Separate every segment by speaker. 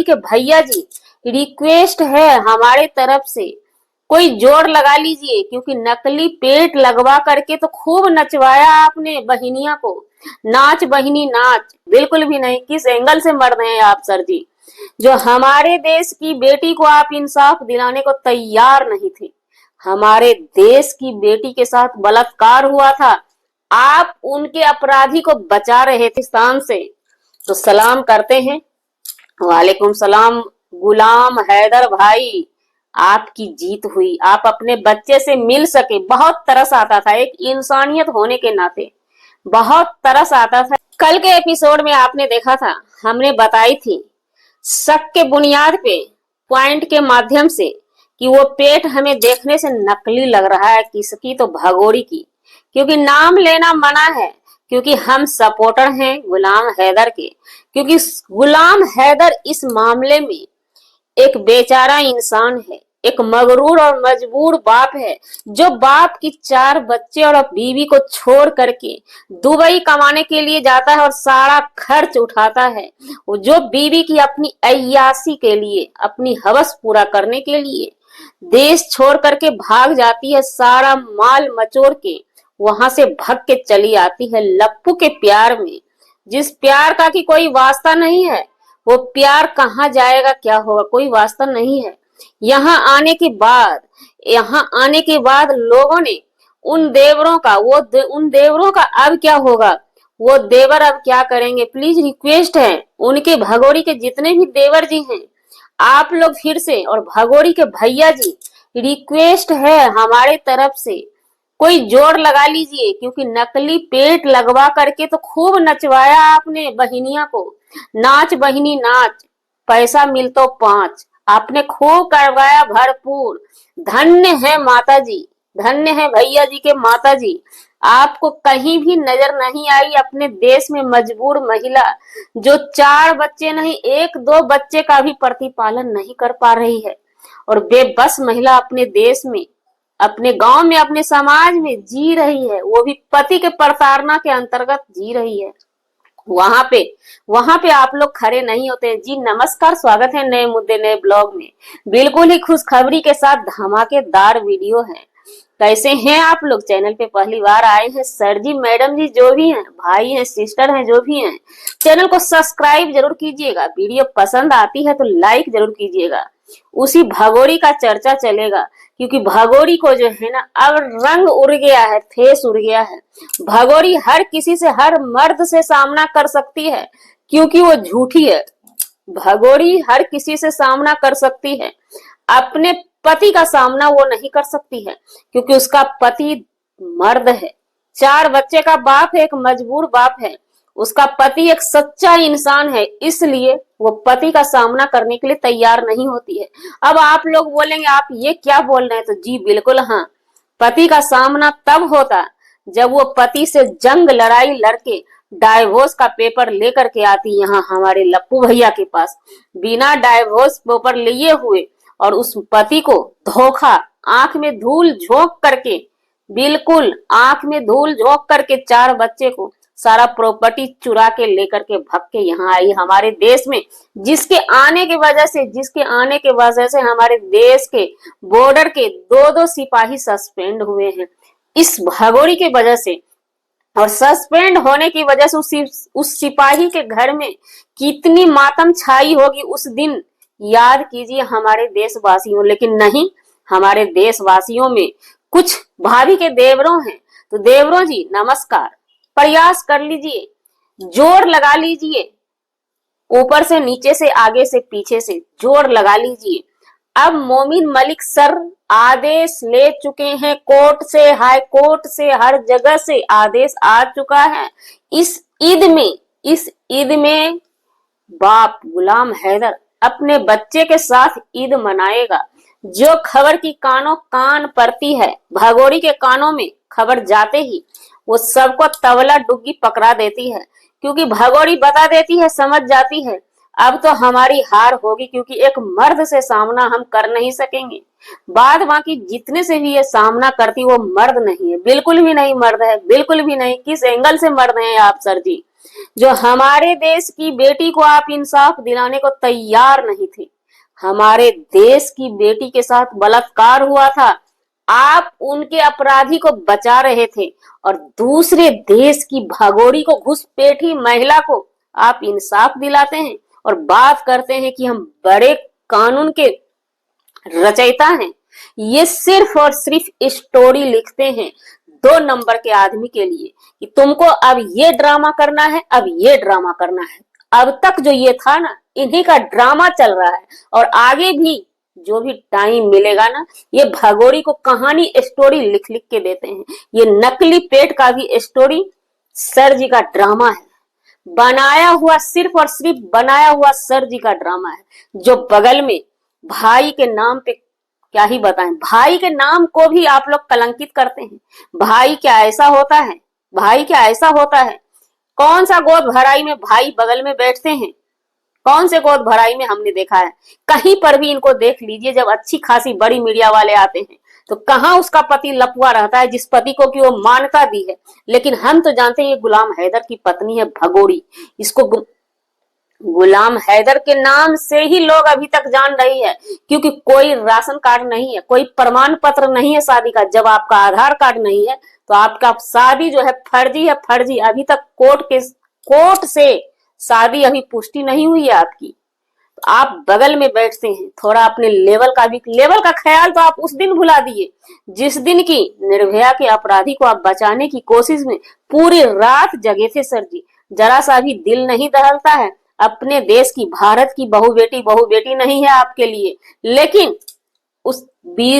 Speaker 1: भागोड़ी के भैया जी, रिक्वेस्ट है हमारे तरफ से, कोई जोर लगा लीजिए, क्योंकि नकली पेट लगवा करके तो खूब नचवाया आपने बहिनिया को। नाच बहिनी नाच, बिल्कुल भी नहीं। किस एंगल से मर रहे हैं आप सर जी, जो हमारे देश की बेटी को आप इंसाफ दिलाने को तैयार नहीं थे। हमारे देश की बेटी के साथ बलात्कार हुआ था, आप उनके अपराधी को बचा रहे थे पाकिस्तान से। तो सलाम करते हैं। वालेकुम सलाम। गुलाम हैदर भाई, आपकी जीत हुई, आप अपने बच्चे से मिल सके। बहुत तरस आता था, एक इंसानियत होने के नाते बहुत तरस आता था। कल के एपिसोड में आपने देखा था, हमने बताई थी शक के बुनियाद पे, पॉइंट के माध्यम से, कि वो पेट हमें देखने से नकली लग रहा है। किसकी? तो भगोड़ी की, क्योंकि नाम लेना मना है, क्योंकि हम सपोर्टर हैं गुलाम हैदर के। क्योंकि गुलाम हैदर इस मामले में एक बेचारा इंसान है, एक मगरूर और मजबूर बाप है, जो बाप की 4 बच्चे और बीवी को छोड़ करके दुबई कमाने के लिए जाता है और सारा खर्च उठाता है। वो जो बीवी की अपनी अय्यासी के लिए, अपनी हवस पूरा करने के लिए देश छोड़ करके भाग जाती है, सारा माल मचोर के वहां से भग के चली आती है लप्पू के प्यार में, जिस प्यार का कि कोई वास्ता नहीं है। वो प्यार कहाँ जाएगा, क्या होगा, कोई वास्ता नहीं है। यहाँ आने के बाद, यहाँ आने के बाद लोगों ने उन देवरों का, उन देवरों का अब क्या होगा, वो देवर अब क्या करेंगे। प्लीज रिक्वेस्ट है उनके, भगोड़ी के जितने भी देवर जी हैं, आप लोग फिर से, और भगोड़ी के भैया जी, रिक्वेस्ट है हमारे तरफ से, कोई जोर लगा लीजिए, क्योंकि नकली पेट लगवा करके तो खूब नचवाया आपने बहिनिया को। नाच बहिनी नाच, पैसा मिल तो 5, आपने खूब करवाया भरपूर। धन्य है माता जी, धन्य है भैया जी के माता जी, आपको कहीं भी नजर नहीं आई अपने देश में मजबूर महिला, जो 4 बच्चे नहीं, 1-2 बच्चे का भी प्रतिपालन नहीं कर पा रही है, और बेबस महिला अपने देश में, अपने गांव में, अपने समाज में जी रही है, वो भी पति के प्रताड़ना के अंतर्गत जी रही है। वहां पे आप लोग खड़े नहीं होते जी। नमस्कार, स्वागत है नए मुद्दे नए ब्लॉग में। बिल्कुल ही खुशखबरी के साथ धमाकेदार वीडियो है। कैसे हैं आप लोग? चैनल पे पहली बार आए हैं सर जी, मैडम जी, जो भी हैं, भाई हैं, सिस्टर हैं, जो भी हैं, चैनल को सब्सक्राइब जरूर कीजिएगा। वीडियो पसंद आती है तो लाइक जरूर कीजिएगा। उसी भगोड़ी का चर्चा चलेगा, क्योंकि भगोड़ी को जो है ना, अब रंग उड़ गया है, फेस उड़ गया है। भगोड़ी हर किसी से, हर मर्द से सामना कर सकती है, क्योंकि वो झूठी है। भगोड़ी हर किसी से सामना कर सकती है, अपने पति का सामना वो नहीं कर सकती है, क्योंकि उसका पति मर्द है, 4 बच्चे का बाप है, एक मजबूर बाप है। उसका पति एक सच्चा इंसान है, इसलिए वो पति का सामना करने के लिए तैयार नहीं होती है। अब आप लोग बोलेंगे आप ये क्या बोल रहे हैं, तो जी बिल्कुल हाँ, पति का सामना तब होता जब वो पति से जंग लड़ाई लड़के डाइवोर्स का पेपर लेकर के आती यहाँ हमारे लप्पू भैया के पास, बिना डाइवोर्स पेपर लिए हुए, और उस पति को धोखा, आंख में धूल झोंक करके, बिल्कुल आंख में धूल झोंक करके 4 बच्चे को, सारा प्रॉपर्टी चुरा के लेकर के भग के यहाँ आई हमारे देश में, जिसके आने की वजह से हमारे देश के बॉर्डर के 2-2 सिपाही सस्पेंड हुए हैं इस भगोड़ी के वजह से। और सस्पेंड होने की वजह से उस सिपाही के घर में कितनी मातम छाई होगी उस दिन, याद कीजिए हमारे देशवासियों। लेकिन नहीं, हमारे देशवासियों में कुछ भाभी के देवरों हैं। तो देवरों जी नमस्कार, प्रयास कर लीजिए, जोर लगा लीजिए, ऊपर से नीचे से, आगे से पीछे से जोर लगा लीजिए। अब मोमिन मलिक सर आदेश ले चुके हैं, कोर्ट से, हाई कोर्ट से, हर जगह से आदेश आ चुका है। इस ईद में बाप गुलाम हैदर अपने बच्चे के साथ ईद मनाएगा। जो खबर की कानों कान पड़ती है, भगोड़ी के कानों में खबर जाते ही वो सबको तबला डुग्गी पकड़ा देती है, क्योंकि भगोड़ी बता देती है, समझ जाती है अब तो हमारी हार होगी, क्योंकि एक मर्द से सामना हम कर नहीं सकेंगे। बाद बाकी जितने से भी ये सामना करती वो मर्द नहीं है, बिल्कुल भी नहीं मर्द है, बिल्कुल भी नहीं। किस एंगल से मर्द हैं आप सर जी? जो हमारे देश की बेटी को आप इंसाफ दिलाने को तैयार नहीं थे। हमारे देश की बेटी के साथ बलात्कार हुआ था, आप उनके अपराधी को बचा रहे थे, और दूसरे देश की भगोड़ी को, घुसपैठी महिला को आप इंसाफ दिलाते हैं और बात करते हैं कि हम बड़े कानून के रचयिता हैं। ये सिर्फ और सिर्फ स्टोरी लिखते हैं 2 नंबर के आदमी के लिए कि तुमको अब ये ड्रामा करना है, अब ये ड्रामा करना है। अब तक जो ये था ना, इन्हीं का ड्रामा चल रहा है, और आगे भी जो भी टाइम मिलेगा ना, ये भगोरी को कहानी स्टोरी लिख लिख के देते हैं। ये नकली पेट का भी स्टोरी सर जी का ड्रामा है, बनाया हुआ, सिर्फ और सिर्फ बनाया हुआ सर जी का ड्रामा है। जो बगल में भाई के नाम पे, क्या ही बताएं, भाई के नाम को भी आप लोग कलंकित करते हैं। भाई क्या ऐसा होता है? भाई क्या ऐसा होता है? कौन सा गोद भराई में भाई बगल में बैठते हैं? कौन से गोद भराई में हमने देखा है? कहीं पर भी इनको देख लीजिए, जब अच्छी खासी बड़ी मीडिया वाले आते हैं तो कहां उसका पति लपुआ रहता है, जिस पति को कि वो मान्यता दी है। लेकिन हम तो जानते हैं ये गुलाम हैदर की पत्नी है भगोड़ी। इसको गुलाम हैदर के नाम से ही लोग अभी तक जान रही है, क्योंकि कोई राशन कार्ड नहीं है, कोई प्रमाण पत्र नहीं है शादी का। जब आपका आधार कार्ड नहीं है तो आपका शादी जो है फर्जी है, फर्जी। अभी तक कोर्ट से शादी अभी पुष्टि नहीं हुई है आपकी। तो आप बगल में बैठते हैं, थोड़ा अपने लेवल का ख्याल तो आप उस दिन भुला दिए जिस दिन की निर्भया के अपराधी को आप बचाने की कोशिश में पूरी रात जगे थे सर जी। जरा सा भी दिल नहीं दहलता है अपने देश की, भारत की बहु बेटी नहीं है आपके लिए, लेकिन उस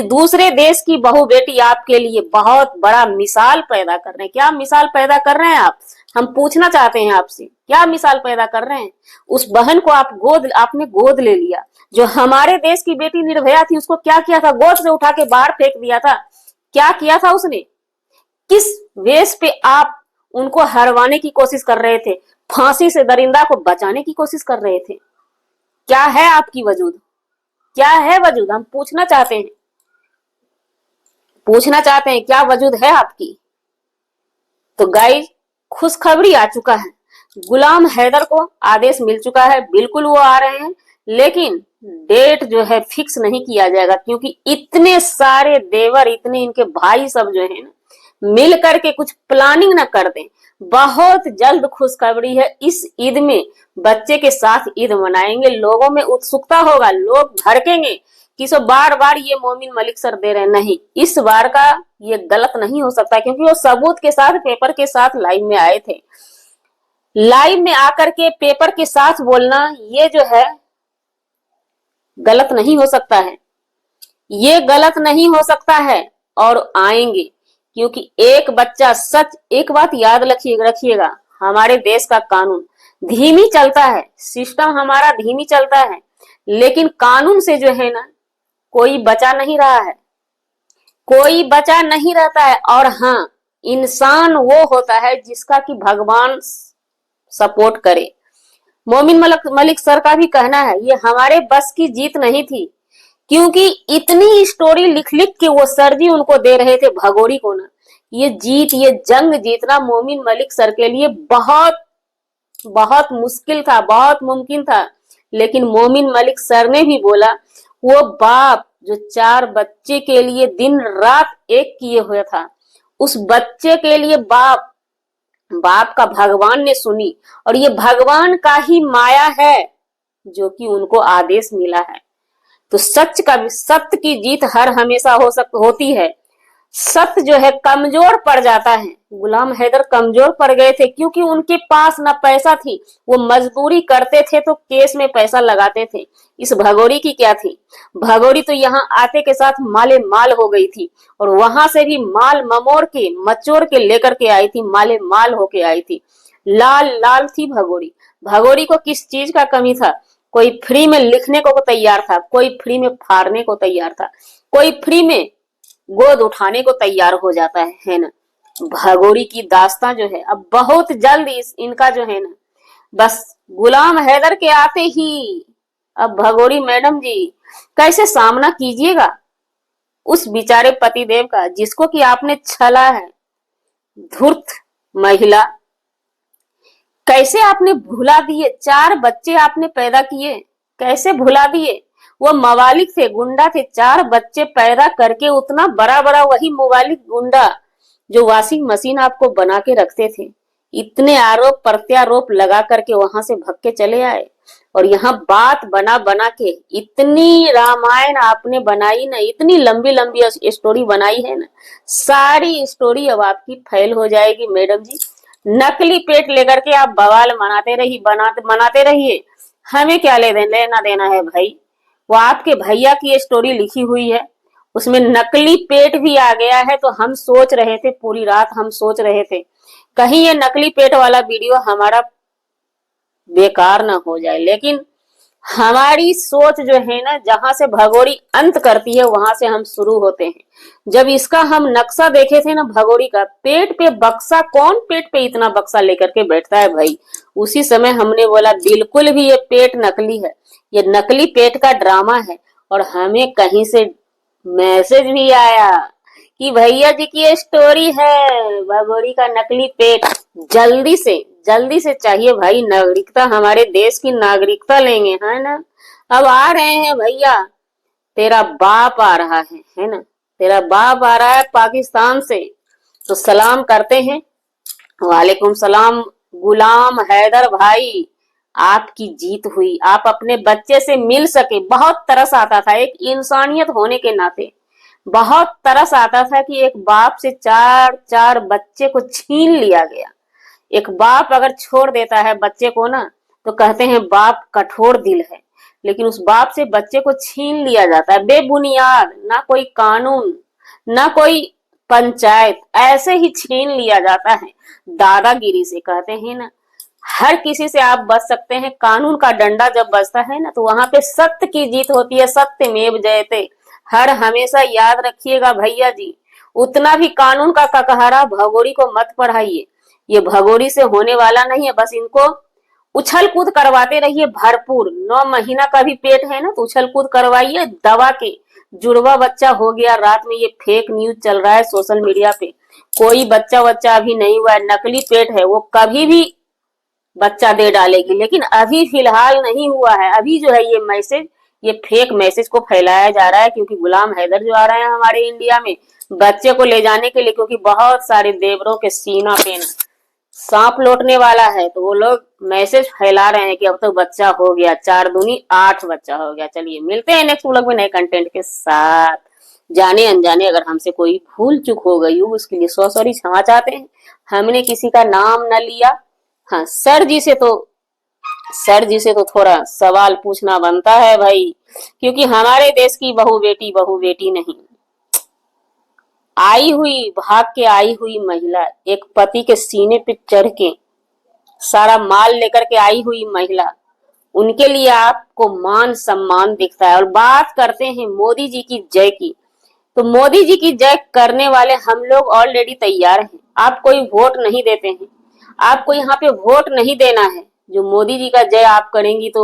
Speaker 1: दूसरे देश की बहु बेटी आपके लिए बहुत बड़ा मिसाल पैदा कर रहे हैं। क्या मिसाल पैदा कर रहे हैं आप? हम पूछना चाहते हैं आपसे, क्या मिसाल पैदा कर रहे हैं? उस बहन को आपने गोद ले लिया। जो हमारे देश की बेटी निर्भया थी, उसको क्या किया था? गोद से उठा के बाहर फेंक दिया था। क्या किया था उसने? किस वेश पे आप उनको हरवाने की कोशिश कर रहे थे? फांसी से दरिंदा को बचाने की कोशिश कर रहे थे। क्या है आपकी वजूद? क्या है वजूद? हम पूछना चाहते हैं, क्या वजूद है आपकी? तो गाइस, खुशखबरी आ चुका है। गुलाम हैदर को आदेश मिल चुका है, बिल्कुल वो आ रहे हैं, लेकिन डेट जो है फिक्स नहीं किया जाएगा, क्योंकि इतने सारे देवर, इतने इनके भाई सब जो है ना, मिल करके कुछ प्लानिंग ना कर दें। बहुत जल्द खुशखबरी है। इस ईद में बच्चे के साथ ईद मनाएंगे, लोगों में उत्सुकता होगा, लोग भड़केंगे कि सो बार बार ये मोमिन मलिक सर दे रहे हैं। नहीं, इस बार का ये गलत नहीं हो सकता, क्योंकि वो सबूत के साथ, पेपर के साथ लाइव में आए थे। लाइव में आकर के पेपर के साथ बोलना, ये जो है गलत नहीं हो सकता है, ये गलत नहीं हो सकता है। और आएंगे, क्योंकि एक बच्चा सच, एक बात याद रखिएगा, हमारे देश का कानून धीमी चलता है, सिस्टम हमारा धीमी चलता है, लेकिन कानून से जो है ना, कोई बचा नहीं रहा है, कोई बचा नहीं रहता है। और हाँ, इंसान वो होता है जिसका कि भगवान सपोर्ट करे। मोमिन मलिक सर का भी कहना है, ये हमारे बस की जीत नहीं थी, क्योंकि इतनी स्टोरी लिख लिख के वो सर जी उनको दे रहे थे भगोड़ी को ना। ये जंग जीतना मोमिन मलिक सर के लिए बहुत बहुत मुश्किल था, बहुत मुमकिन था। लेकिन मोमिन मलिक सर ने भी बोला, वो बाप जो 4 बच्चे के लिए दिन रात एक किए हुए था, उस बच्चे के लिए बाप का भगवान ने सुनी, और ये भगवान का ही माया है जो कि उनको आदेश मिला है। तो सत्य की जीत हर हमेशा होती है। सत्य जो है कमजोर पड़ जाता है। गुलाम हैदर कमजोर पड़ गए थे, क्योंकि उनके पास ना पैसा थी, वो मजदूरी करते थे तो केस में पैसा लगाते थे। इस भगोरी की क्या थी? भगोरी तो यहाँ आते के साथ माले माल हो गई थी, और वहां से भी माल मचोर के लेकर के आई थी, माले माल होके आई थी। लाल लाल थी भगोरी। भगोरी को किस चीज का कमी था? कोई फ्री में लिखने को तैयार था, कोई फ्री में फाड़ने को तैयार था, कोई फ्री में गोद उठाने को तैयार हो जाता है ना। भगोरी की दास्तां जो है अब बहुत जल्द इनका जो है ना, बस गुलाम हैदर के आते ही अब भगोरी मैडम जी कैसे सामना कीजिएगा उस बेचारे पतिदेव का, जिसको कि आपने छला है। धूर्त महिला, कैसे आपने भुला दिए, 4 बच्चे आपने पैदा किए, कैसे भुला दिए। वो मवालिक थे, गुंडा थे, 4 बच्चे पैदा करके उतना बड़ा बड़ा वही मवालिक गुंडा जो वॉशिंग मशीन आपको बना के रखते थे, इतने आरोप प्रत्यारोप लगा करके वहां से भग के चले आए। और यहाँ बात बना बना के इतनी रामायण आपने बनाई ना, इतनी लंबी लंबी स्टोरी बनाई है ना, सारी स्टोरी अब आपकी फेल हो जाएगी मैडम जी। नकली पेट लेकर के आप बवाल मनाते रहिए, मनाते रहिए, हमें क्या लेना देना है भाई। वो आपके भैया की स्टोरी लिखी हुई है, उसमें नकली पेट भी आ गया है। तो हम सोच रहे थे, पूरी रात हम सोच रहे थे कहीं ये नकली पेट वाला वीडियो हमारा बेकार ना हो जाए, लेकिन हमारी सोच जो है ना, जहां से भगोड़ी अंत करती है वहां से हम शुरू होते हैं। जब इसका हम नक्शा देखे थे ना भगोड़ी का, पेट पे बक्सा, कौन पेट पे इतना बक्सा लेकर के बैठता है भाई, उसी समय हमने बोला बिल्कुल भी ये पेट नकली है, ये नकली पेट का ड्रामा है। और हमें कहीं से मैसेज भी आया कि भैया जी की ये स्टोरी है, भगोड़ी का नकली पेट। जल्दी से चाहिए भाई, नागरिकता, हमारे देश की नागरिकता लेंगे, है ना। अब आ रहे हैं भैया, तेरा बाप आ रहा है ना, तेरा बाप आ रहा है पाकिस्तान से, तो सलाम करते हैं। वालेकुम सलाम गुलाम हैदर भाई, आपकी जीत हुई, आप अपने बच्चे से मिल सके। बहुत तरस आता था, एक इंसानियत होने के नाते बहुत तरस आता था कि एक बाप से 4 बच्चे को छीन लिया गया। एक बाप अगर छोड़ देता है बच्चे को ना, तो कहते हैं बाप कठोर दिल है, लेकिन उस बाप से बच्चे को छीन लिया जाता है बेबुनियाद, ना कोई कानून, ना कोई पंचायत, ऐसे ही छीन लिया जाता है दादागिरी से। कहते हैं ना, हर किसी से आप बच सकते हैं, कानून का डंडा जब बजता है ना, तो वहां पे सत्य की जीत होती है, सत्यमेव जयते। हर हमेशा याद रखिएगा भैया जी, उतना भी कानून का ककहरा भगोड़ी को मत पढ़ाइए, ये भगोड़ी से होने वाला नहीं है। बस इनको उछल कूद करवाते रहिए भरपूर, 9 महीना का भी पेट है ना, तो उछल कूद करवाइए दबा के। जुड़वा बच्चा हो गया रात में, ये फेक न्यूज चल रहा है सोशल मीडिया पे, कोई बच्चा बच्चा अभी नहीं हुआ है, नकली पेट है, वो कभी भी बच्चा दे डालेगी, लेकिन अभी फिलहाल नहीं हुआ है। अभी जो है ये मैसेज, ये फेक मैसेज को फैलाया जा रहा है, क्योंकि गुलाम हैदर जो आ रहे हैं हमारे इंडिया में बच्चे को ले जाने के लिए, क्योंकि बहुत सारे देवरों के सीना पे ना सांप लौटने वाला है, तो वो लोग मैसेज फैला रहे हैं कि अब तो बच्चा हो गया, 4 दूनी 8 बच्चा हो गया। चलिए मिलते हैं नेक्स्ट व्लॉग में नए कंटेंट के साथ। जाने अनजाने अगर हमसे कोई भूल चूक हो गई हो, उसके लिए सॉरी क्षमा चाहते हैं, हमने किसी का नाम न लिया। हाँ, सर जी से तो थोड़ा सवाल पूछना बनता है भाई, क्योंकि हमारे देश की बहू बेटी नहीं, आई हुई, भाग के आई हुई महिला, एक पति के सीने पे चढ़ के सारा माल लेकर के आई हुई महिला, उनके लिए आपको मान सम्मान दिखता है। और बात करते हैं मोदी जी की जय की, तो मोदी जी की जय करने वाले हम लोग ऑलरेडी तैयार हैं। आप कोई वोट नहीं देते हैं, आपको यहाँ पे वोट नहीं देना है, जो मोदी जी का जय आप करेंगी तो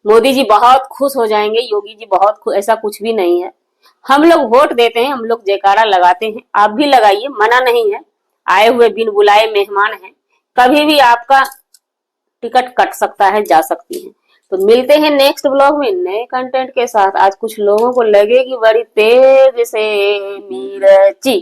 Speaker 1: मोदी जी बहुत खुश हो जाएंगे, योगी जी बहुत खुश, ऐसा कुछ भी नहीं है। हम लोग वोट देते हैं, हम लोग जयकारा लगाते हैं, आप भी लगाइए, मना नहीं है, आए हुए बिन बुलाए मेहमान हैं, कभी भी आपका टिकट कट सकता है, जा सकती है। तो मिलते हैं नेक्स्ट ब्लॉग में नए कंटेंट के साथ। आज कुछ लोगों को लगेगी बड़ी तेज से मिर्ची।